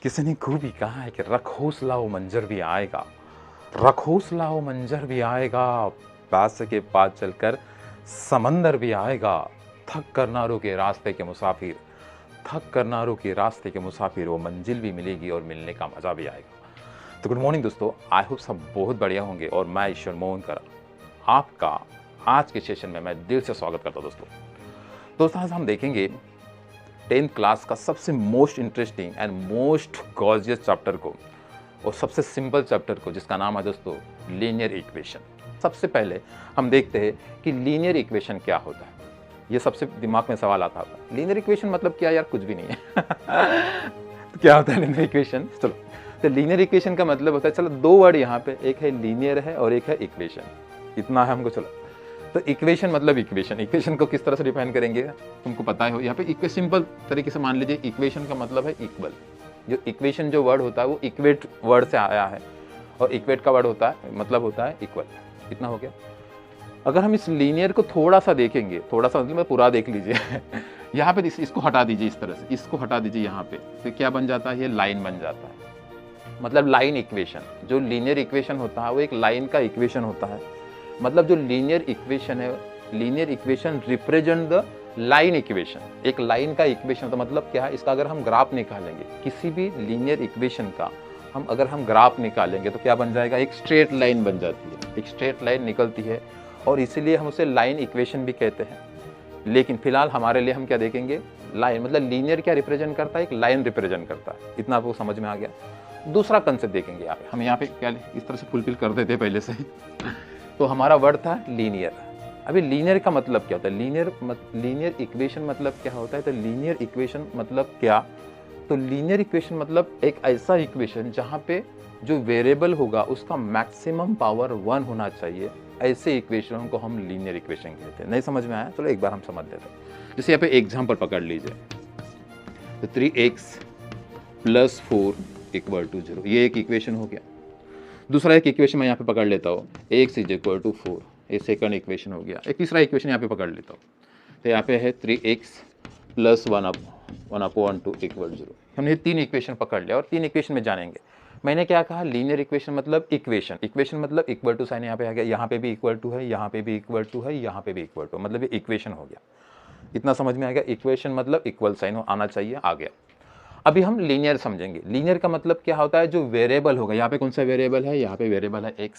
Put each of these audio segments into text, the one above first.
किसी ने खूब ही कहा है कि रख हौसला वो मंजर भी आएगा, रख हौसला वो मंजर भी आएगा, प्यास के पास चलकर समंदर भी आएगा, थक कर ना रुके रास्ते के मुसाफिर, थक कर ना रुके रास्ते के मुसाफिर, वो मंजिल भी मिलेगी और मिलने का मज़ा भी आएगा। तो गुड मॉर्निंग दोस्तों, आई होप सब बहुत बढ़िया होंगे और मैं ईश्वर मोहनकर आपका आज के सेशन में मैं दिल से स्वागत करता हूँ। दोस्तों आज हम देखेंगे 10th क्लास का सबसे most interesting and most gorgeous chapter को और सबसे सिंपल चैप्टर को, जिसका नाम है दोस्तों लीनियर इक्वेशन। सबसे पहले हम देखते हैं कि लीनियर इक्वेशन क्या होता है। ये सबसे दिमाग में सवाल आता था, लीनियर इक्वेशन मतलब क्या यार, कुछ भी नहीं है। तो क्या होता है लीनियर इक्वेशन? चलो, तो लीनियर इक्वेशन का मतलब होता है, चलो दो वर्ड यहाँ पे, एक है लीनियर है और एक है इक्वेशन, इतना है हमको। चलो, तो इक्वेशन मतलब इक्वेशन को किस तरह से डिफाइन करेंगे तुमको पता है। यहाँ पे सिंपल तरीके से मान लीजिए, इक्वेशन का मतलब है इक्वल। जो इक्वेशन जो वर्ड होता है वो इक्वेट वर्ड से आया है और इक्वेट का वर्ड होता है मतलब होता है इक्वल। इतना हो गया। अगर हम इस लीनियर को थोड़ा सा देखेंगे, थोड़ा सा मतलब पूरा देख लीजिए। यहाँ पे इसको हटा दीजिए, इस तरह से इसको हटा दीजिए यहाँ पे, तो क्या बन जाता है? ये लाइन बन जाता है। मतलब लाइन इक्वेशन, जो लीनियर इक्वेशन होता है वो एक लाइन का इक्वेशन होता है। मतलब जो लीनियर इक्वेशन है, linear equation represent the line equation. एक लाइन का इक्वेशन तो मतलब क्या है? इसका अगर हम ग्राफ निकालेंगे, किसी भी लीनियर इक्वेशन का अगर हम ग्राफ निकालेंगे तो क्या बन जाएगा? एक स्ट्रेट लाइन बन जाती है, एक स्ट्रेट लाइन निकलती है और इसीलिए हम उसे लाइन इक्वेशन भी कहते हैं। लेकिन फिलहाल हमारे लिए हम क्या देखेंगे? लाइन। मतलब लीनियर क्या रिप्रेजेंट करता है? एक लाइन रिप्रेजेंट करता है। इतना आपको समझ में आ गया। दूसरा कंसेप्ट देखेंगे यहाँ पे, हम यहाँ पे क्या इस तरह से फुलफिल कर देते पहले से। तो हमारा वर्ड था लीनियर। अभी लीनियर का मतलब क्या होता है? लीनियर इक्वेशन मतलब क्या होता है? तो लीनियर इक्वेशन मतलब क्या? तो लीनियर इक्वेशन मतलब एक ऐसा इक्वेशन जहाँ पे जो वेरिएबल होगा उसका मैक्सिमम पावर 1 होना चाहिए। ऐसे इक्वेशन को हम लीनियर इक्वेशन कहते हैं। नहीं समझ में आया? चलो एक बार हम समझ लेते हैं। जैसे यहाँ पे एग्जाम्पल पकड़ लीजिए, तो 3x + 4 = 0, ये एक इक्वेशन हो गया। दूसरा एक इक्वेशन मैं यहाँ पे पकड़ लेता हूँ, x = 4, ये सेकंड इक्वेशन हो गया। एक तीसरा इक्वेशन यहाँ पे पकड़ लेता हूँ, तो यहाँ पे है 3x + 1/2 = 0। हमने तीन इक्वेशन पकड़ लिया और तीन इक्वेशन में जानेंगे। मैंने क्या कहा? लीनियर इक्वेशन मतलब इक्वेशन मतलब इक्वल टू साइन यहाँ पे आ गया, यहाँ पे भी इक्वल टू है, यहाँ पे भी इक्वल टू है, यहाँ पे भी इक्वल टू, मतलब ये इक्वेशन हो गया। इतना समझ में आ गया? इक्वेशन मतलब इक्वल साइन आना चाहिए, आ गया। अभी हम लीनियर समझेंगे। लीनियर का मतलब क्या होता है? जो वेरिएबल होगा, यहाँ पे कौन सा वेरिएबल है? यहाँ पे वेरिएबल है x,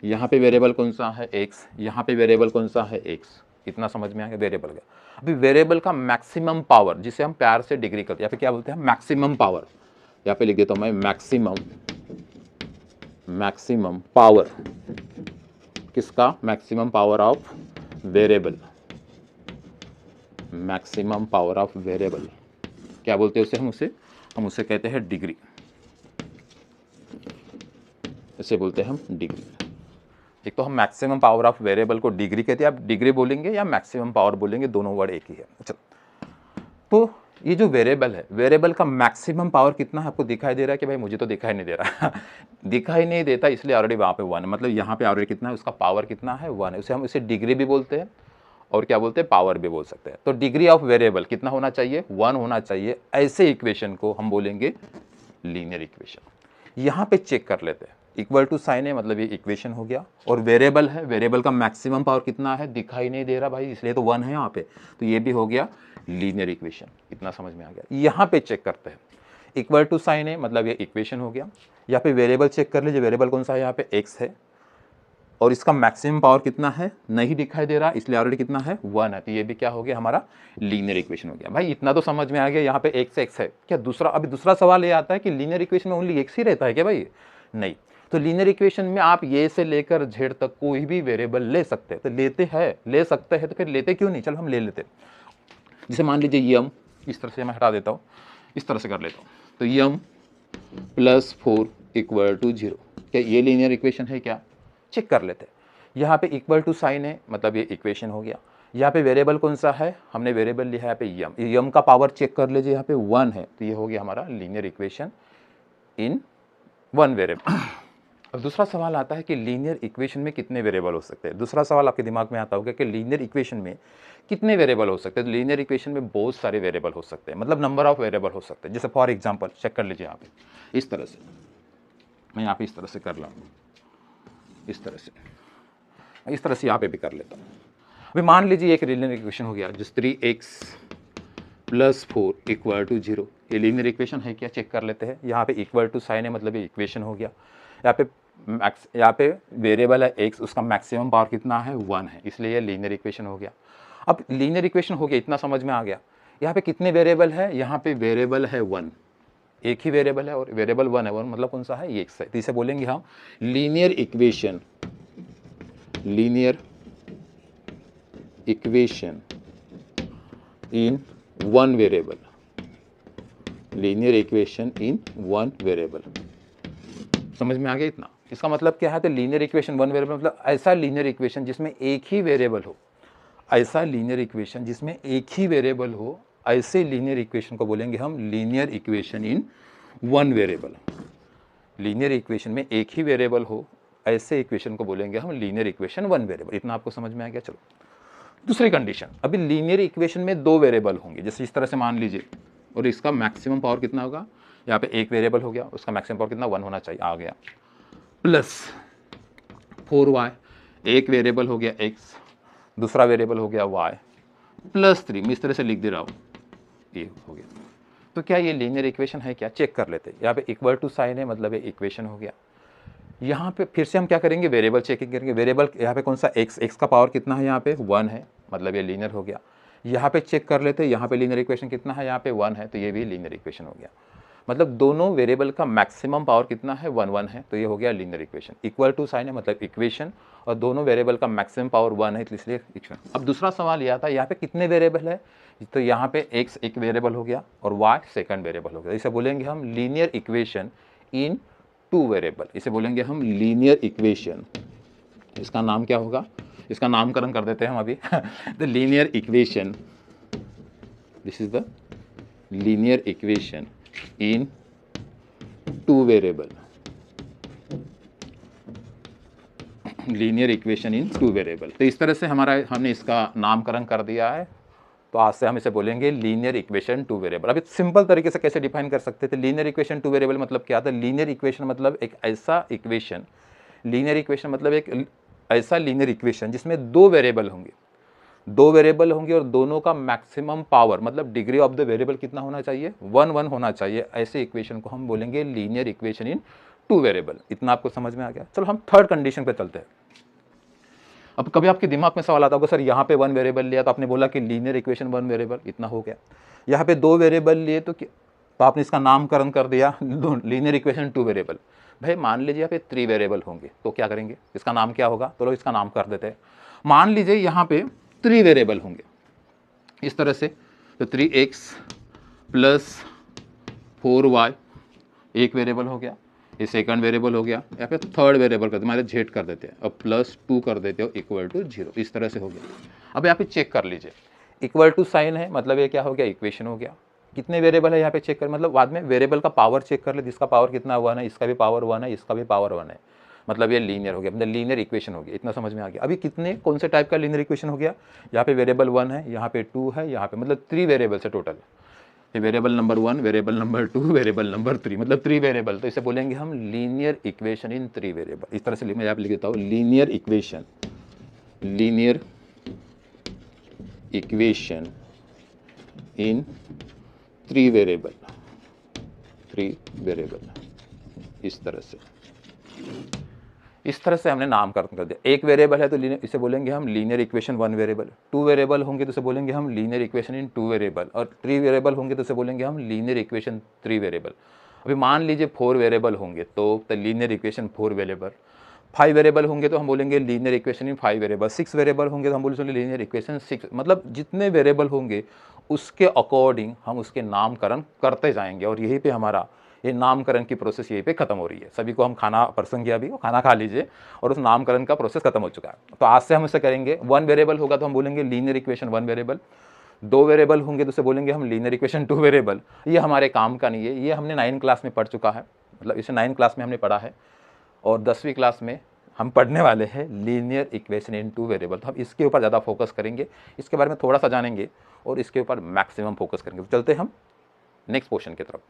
यहाँ पे वेरिएबल कौन सा है? x, यहाँ पे वेरिएबल कौन सा है? x। इतना समझ में आ गया वेरिएबल का। अभी वेरिएबल का मैक्सिमम पावर, जिसे हम प्यार से डिग्री करते हैं, या फिर क्या बोलते हैं? Maximum power. यहाँ पे लिख देता हूँ मैं मैक्सिमम पावर। किसका? Maximum power of variable. Maximum power of variable क्या बोलते हैं उसे? हम उसे कहते हैं डिग्री। इसे बोलते हैं हम डिग्री। एक तो हम मैक्सिमम पावर ऑफ वेरिएबल को डिग्री कहते हैं। आप डिग्री बोलेंगे या मैक्सिमम पावर बोलेंगे, दोनों वर्ड एक ही है। अच्छा, तो ये जो वेरिएबल है, वेरिएबल का मैक्सिमम पावर कितना है? आपको दिखाई दे रहा है कि भाई मुझे तो दिखाई नहीं दे रहा। दिखाई नहीं देता, इसलिए ऑलरेडी वहाँ पे 1, मतलब यहाँ पे ऑलरेडी कितना है? उसका पावर कितना है? 1 है। उसे हम इसे डिग्री भी बोलते हैं और क्या बोलते हैं? पावर भी बोल सकते हैं। तो डिग्री ऑफ वेरिएबल कितना होना चाहिए? 1 होना चाहिए। ऐसे इक्वेशन को हम बोलेंगे लीनियर इक्वेशन। यहाँ पे चेक कर लेते हैं, इक्वल टू साइन है मतलब ये इक्वेशन हो गया, और वेरिएबल है, वेरिएबल का मैक्सिमम पावर कितना है? दिखाई नहीं दे रहा भाई, इसलिए तो 1 है यहाँ पे, तो ये भी हो गया लीनियर इक्वेशन। इतना समझ में आ गया? यहाँ पे चेक करते हैं, इक्वल टू साइन है मतलब ये इक्वेशन हो गया। यहाँ पे वेरिएबल चेक कर लीजिए, वेरिएबल कौन सा है? यहाँ पे x है और इसका मैक्सिमम पावर कितना है? नहीं दिखाई दे रहा, इसलिए ऑलरेडी कितना है? 1 है। तो ये भी क्या हो गया? हमारा लीनियर इक्वेशन हो गया। भाई इतना तो समझ में आ गया। यहाँ पे x है क्या? अभी दूसरा सवाल ये आता है कि लीनियर इक्वेशन में ओनली x ही रहता है क्या भाई? नहीं। तो लीनियर इक्वेशन में आप ये से लेकर z तक कोई भी वेरिएबल ले सकते हैं। तो ले सकते हैं, तो फिर लेते क्यों नहीं? चलो हम ले लेते। जैसे मान लीजिए यम, इस तरह से मैं हटा देता हूँ, इस तरह से कर लेता हूँ, तो यम + 4 = 0। क्या ये लीनियर इक्वेशन है क्या? चेक कर लेते हैं। यहाँ पे इक्वल टू साइन है मतलब ये इक्वेशन हो गया। यहाँ पे वेरिएबल कौन सा है? हमने वेरिएबल लिया है यहाँ पे यम का पावर चेक कर लीजिए, यहाँ पे 1 है, तो ये हो गया हमारा लीनियर इक्वेशन इन 1 वेरिएबल। अब दूसरा सवाल आता है कि लीनियर इक्वेशन में कितने वेरिएबल हो सकते हैं। दूसरा सवाल आपके दिमाग में आता होगा कि लीनियर इक्वेशन में कितने वेरिएबल हो सकते हैं। तो लीनियर इक्वेशन में बहुत सारे वेरिएबल हो सकते हैं, मतलब नंबर ऑफ वेरिएबल हो सकते हैं। जैसे फॉर एग्जांपल चेक कर लीजिए यहाँ पे, इस तरह से मैं यहाँ पे इस तरह से कर रहा हूँ, इस तरह से यहाँ पे भी कर लेता हूँ। अभी मान लीजिए एक लीनियर इक्वेशन हो गया जिस 3x + 4 = 0। ये लीनियर इक्वेशन है क्या, चेक कर लेते हैं। यहाँ पे इक्वल टू साइन है, मतलब ये इक्वेशन हो गया। यहाँ पे वेरिएबल है x, उसका मैक्सिमम पावर कितना है, 1 है, इसलिए ये लीनियर इक्वेशन हो गया। अब लीनियर इक्वेशन हो गया, इतना समझ में आ गया। यहाँ पे कितने वेरिएबल है, यहाँ पे वेरिएबल है 1, एक ही वेरिएबल है और वेरिएबल 1 है। 1 मतलब कौन सा है, ये x है। तो इसे बोलेंगे हम linear equation in one variable, linear equation in one variable. समझ में आ गया इतना। इसका मतलब क्या है, तो लीनियर इक्वेशन वन वेरिएबल मतलब ऐसा लीनियर इक्वेशन जिसमें एक ही वेरिएबल हो, ऐसा लीनियर इक्वेशन जिसमें एक ही वेरिएबल हो, ऐसे लीनियर इक्वेशन को बोलेंगे हम linear equation in one variable. Linear equation में एक ही वेरिएबल हो, ऐसे इक्वेशन को बोलेंगे हम लीनियर इक्वेशन वन वेरिएबल। इतना आपको समझ में आ गया। चलो दूसरी कंडीशन, अभी लीनियर इक्वेशन में दो वेरिएबल होंगे, जैसे इस तरह से मान लीजिए, और इसका मैक्सिमम पावर कितना होगा, यहाँ पे एक वेरिएबल हो गया, उसका मैक्सिमम पावर कितना 1 होना चाहिए, आ गया, प्लस 4y, एक वेरिएबल हो गया x, दूसरा वेरिएबल हो गया y, प्लस 3, मैं इस तरह से लिख दे रहा हूँ, ये हो गया। तो क्या ये लीनियर इक्वेशन है क्या, चेक कर लेते हैं। यहाँ पे इक्वल टू साइन है, मतलब ये इक्वेशन हो गया। यहाँ पे फिर से हम क्या करेंगे, वेरिएबल चेकिंग करेंगे। वेरिएबल यहाँ पे कौन सा x का पावर कितना है, यहाँ पे 1 है, मतलब ये लीनियर हो गया। यहाँ पे चेक कर लेते हैं, यहाँ पे लीनियर इक्वेशन कितना है, यहाँ पे 1 है, तो ये भी लीनियर इक्वेशन हो गया। मतलब दोनों वेरिएबल का मैक्सिमम पावर कितना है, 1 है, तो ये हो गया linear equation. Equal to sign है मतलब इक्वेशन, और दोनों वेरिएबल का मैक्सिमम पावर 1 है, इसलिए इक्वेशन। अब दूसरा सवाल यह था, यहाँ पे कितने वेरिएबल है, तो यहाँ पे x एक वेरिएबल हो गया और y सेकंड वेरिएबल हो गया। इसे बोलेंगे हम linear equation in two variable. इसे बोलेंगे हम लीनियर इक्वेशन, इसका नाम क्या होगा, इसका नामकरण कर देते हैं हम अभी the linear equation, this is the linear equation in two variable, linear equation in two variable. तो इस तरह से हमने इसका नामकरण कर दिया है। तो आज से हम इसे बोलेंगे लीनियर इक्वेशन टू वेरिएबल। अभी सिंपल तरीके से कैसे डिफाइन कर सकते थे, लीनियर इक्वेशन टू वेरिएबल मतलब क्या था, लीनियर इक्वेशन मतलब एक ऐसा इक्वेशन, लीनियर इक्वेशन मतलब एक ऐसा लीनियर इक्वेशन जिसमें दो वेरिएबल होंगे, और दोनों का मैक्सिमम पावर मतलब डिग्री ऑफ द वेरिएबल कितना होना चाहिए, 1 होना चाहिए। ऐसे इक्वेशन को हम बोलेंगे linear equation in two variable. इतना आपको समझ में आ गया। चलो हम थर्ड कंडीशन पे चलते हैं। अब कभी आपके दिमाग में सवाल आता होगा, सर यहाँ पे 1 वेरिएबल लिया तो आपने बोला कि लीनियर इक्वेशन 1 वेरिएबल, इतना हो गया। यहाँ पे 2 वेरिएबल लिए तो आपने इसका नामकरण कर दिया लीनियर इक्वेशन 2 वेरिएबल। भाई मान लीजिए यहाँ पे 3 वेरिएबल होंगे तो क्या करेंगे, इसका नाम क्या होगा, तो लो इसका नाम कर देते हैं। मान लीजिए यहाँ पे 3 वेरिएबल होंगे इस तरह से, तो 3x + 4y एक वेरिएबल हो गया, ये सेकंड वेरिएबल हो गया, या फिर थर्ड वेरिएबल कर हमारे जेड कर देते हैं और +2 कर देते हो इक्वल टू 0, इस तरह से हो गया। अब यहाँ पे चेक कर लीजिए, इक्वल टू साइन है मतलब ये क्या हो गया, इक्वेशन हो गया। कितने वेरिएबल है यहाँ पे चेक कर, मतलब बाद में वेरिएबल का पावर चेक कर ले, जिसका पावर कितना 1 है, इसका भी पावर 1 है, इसका भी पावर 1 है, मतलब ये लीनियर हो गया, मतलब लीनियर इक्वेशन हो गया। इतना समझ में आ गया। अभी कितने कौन से टाइप का लीनियर इक्वेशन हो गया, यहाँ पे वेरिएबल 1 है, यहाँ पे 2 है, यहाँ पे मतलब 3 वेरिएबल्स है टोटल। ये variable number 1, variable number 2, variable number 3, मतलब 3 वेरिएबल। तो इसे बोलेंगे हम लीनियर इक्वेशन इन 3 वेरिएबल। इस तरह से मैं यहाँ पे लिख देता हूँ, लीनियर इक्वेशन इन 3 वेरिएबल, इस तरह से हमने नामकरण कर दिया। एक वेरिएबल है तो इसे बोलेंगे हम लीनियर इक्वेशन 1 वेरिएबल, 2 वेरिएबल होंगे तो इसे बोलेंगे हम लीनियर इक्वेशन इन 2 वेरिएबल, और 3 वेरिएबल होंगे तो इसे बोलेंगे हम लीनियर इक्वेशन 3 वेरिएबल। अभी मान लीजिए 4 वेरिएबल होंगे तो लीनियर इक्वेशन 4 वेरिएबल, 5 वेरिएबल होंगे तो हम बोलेंगे linear equation in 5 variable, 6 variable होंगे तो हम बोलेंगे लीनियर इक्वेशन 6। मतलब जितने वेरिएबल होंगे उसके अकॉर्डिंग हम उसके नामकरण करते जाएंगे, और यहीं पे हमारा ये नामकरण की प्रोसेस यहीं पे खत्म हो रही है। सभी को हम खाना परसन किया, अभी खाना खा लीजिए, और उस नामकरण का प्रोसेस खत्म हो चुका है। तो आज से हम इसे करेंगे। 1 वेरिएबल होगा तो हम बोलेंगे लीनियर इक्वेशन 1 वेरिएबल, 2 वेरिएबल होंगे तो उसे बोलेंगे हम लीनियर इक्वेशन 2 वेरिएबल। ये हमारे काम का नहीं है, ये हमने 9 क्लास में पढ़ चुका है, मतलब इसे 9 क्लास में हमने पढ़ा है। और 10वीं क्लास में हम पढ़ने वाले हैं linear equation in two variable. तो हम इसके ऊपर ज़्यादा फोकस करेंगे, इसके बारे में थोड़ा सा जानेंगे और इसके ऊपर मैक्सिमम फोकस करेंगे। तो चलते हम नेक्स्ट क्वेश्चन की तरफ।